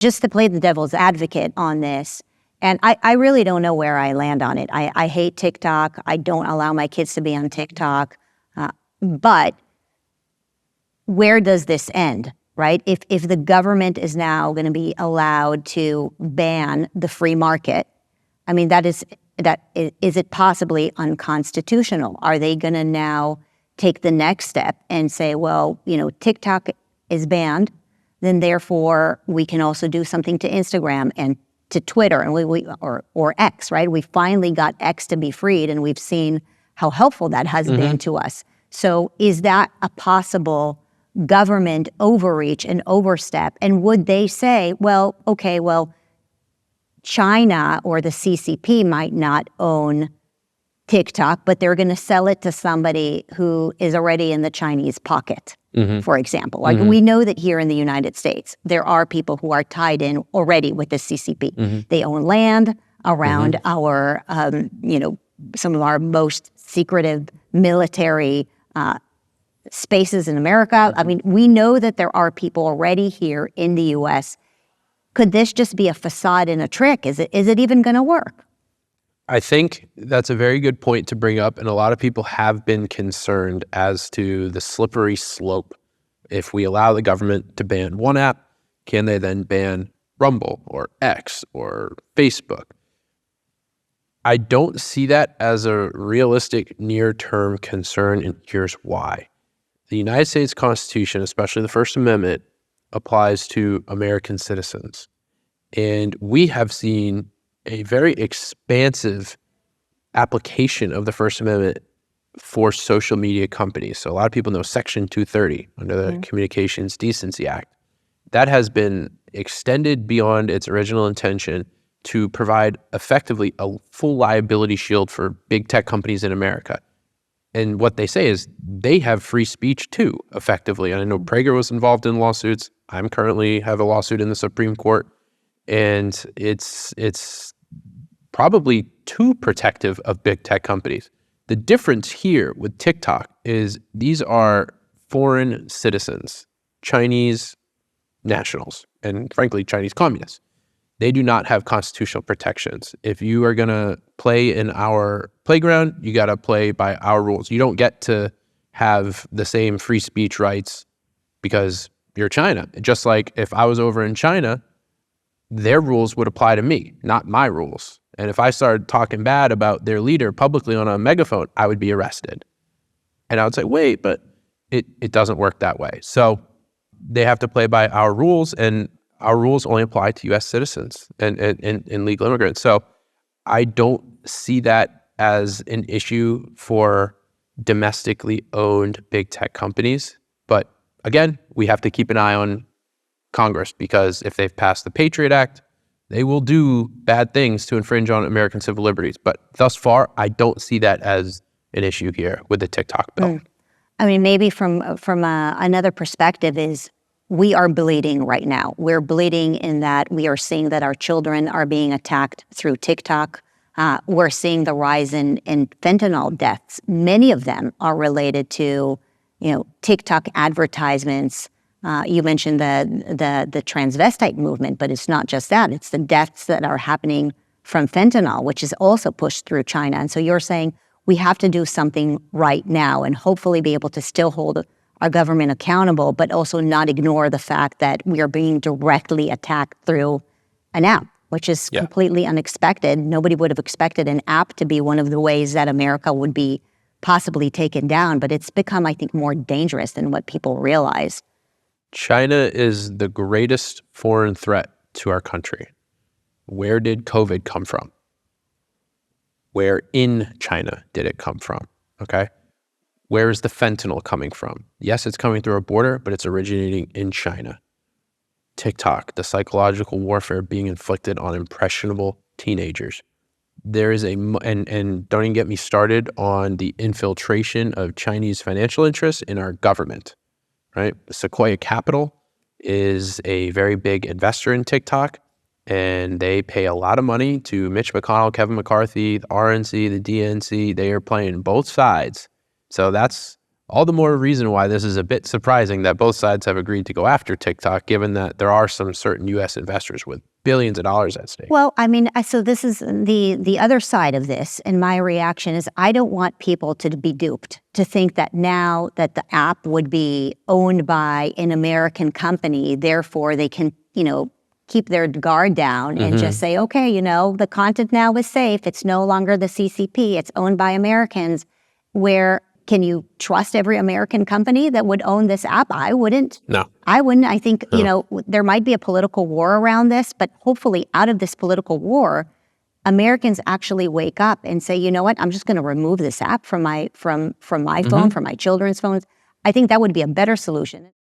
just to play the devil's advocate on this, and I really don't know where I land on it. I hate TikTok. I don't allow my kids to be on TikTok. But where does this end, right? If the government is now going to be allowed to ban the free market, I mean, is it possibly unconstitutional? Are they going to now take the next step and say, well, TikTok is banned, then therefore we can also do something to Instagram and to Twitter and or X, right? We finally got X to be freed, and we've seen how helpful that has been to us. So is that a possible government overreach and overstep? And would they say, well, okay, China or the CCP might not own TikTok, but they're going to sell it to somebody who is already in the Chinese pocket, for example. Like we know that here in the United States, there are people who are tied in already with the CCP. They own land around our, some of our most secretive military spaces in America. I mean, we know that there are people already here in the U.S. Could this just be a facade and a trick? Is it even going to work? I think that's a very good point to bring up, and a lot of people have been concerned as to the slippery slope. If we allow the government to ban one app, can they then ban Rumble or X or Facebook? I don't see that as a realistic near-term concern, and here's why. The United States Constitution, especially the First Amendment, applies to American citizens. And we have seen a very expansive application of the First Amendment for social media companies. So a lot of people know Section 230 under the Communications Decency Act. That has been extended beyond its original intention to provide effectively a full liability shield for big tech companies in America. And what they say is they have free speech too, effectively. And I know PragerU was involved in lawsuits. I'm currently have a lawsuit in the Supreme Court. And it's probably too protective of big tech companies. The difference here with TikTok is these are foreign citizens, Chinese nationals, and frankly, Chinese communists. They do not have constitutional protections. If you are going to play in our playground, you got to play by our rules. You don't get to have the same free speech rights because you're China. Just like if I was over in China, their rules would apply to me, not my rules. And if I started talking bad about their leader publicly on a megaphone, I would be arrested. And I would say, wait, but it doesn't work that way. So they have to play by our rules, and our rules only apply to U.S. citizens and legal immigrants. So I don't see that as an issue for domestically owned big tech companies. But again, we have to keep an eye on Congress, because if they've passed the Patriot Act, they will do bad things to infringe on American civil liberties. But thus far, I don't see that as an issue here with the TikTok bill. I mean, maybe from another perspective is we are bleeding right now. We're bleeding in that we are seeing that our children are being attacked through TikTok. We're seeing the rise in fentanyl deaths. Many of them are related to, TikTok advertisements. You mentioned the transvestite movement, but it's not just that. It's the deaths that are happening from fentanyl, which is also pushed through China. And so you're saying we have to do something right now and hopefully be able to still hold our government accountable, but also not ignore the fact that we are being directly attacked through an app, which is completely unexpected. Nobody would have expected an app to be one of the ways that America would be possibly taken down, but it's become, I think, more dangerous than what people realize. China is the greatest foreign threat to our country. Where did COVID come from? Where in China did it come from? Okay. Where is the fentanyl coming from? Yes, it's coming through our border, but it's originating in China. TikTok, the psychological warfare being inflicted on impressionable teenagers. There is and don't even get me started on the infiltration of Chinese financial interests in our government, right? Sequoia Capital is a very big investor in TikTok, and they pay a lot of money to Mitch McConnell, Kevin McCarthy, the RNC, the DNC. They are playing both sides. So that's All the more reason why this is a bit surprising that both sides have agreed to go after TikTok, given that there are some certain U.S. investors with billions of dollars at stake. Well, I mean, so this is the other side of this, and my reaction is I don't want people to be duped, to think that now that the app would be owned by an American company, therefore they can, keep their guard down and just say, okay, the content now is safe. It's no longer the CCP. It's owned by Americans. Where can you trust every American company that would own this app? I wouldn't. No. I wouldn't. I think, there might be a political war around this, but hopefully out of this political war, Americans actually wake up and say, you know what, I'm just going to remove this app from my phone, from my children's phones. I think that would be a better solution.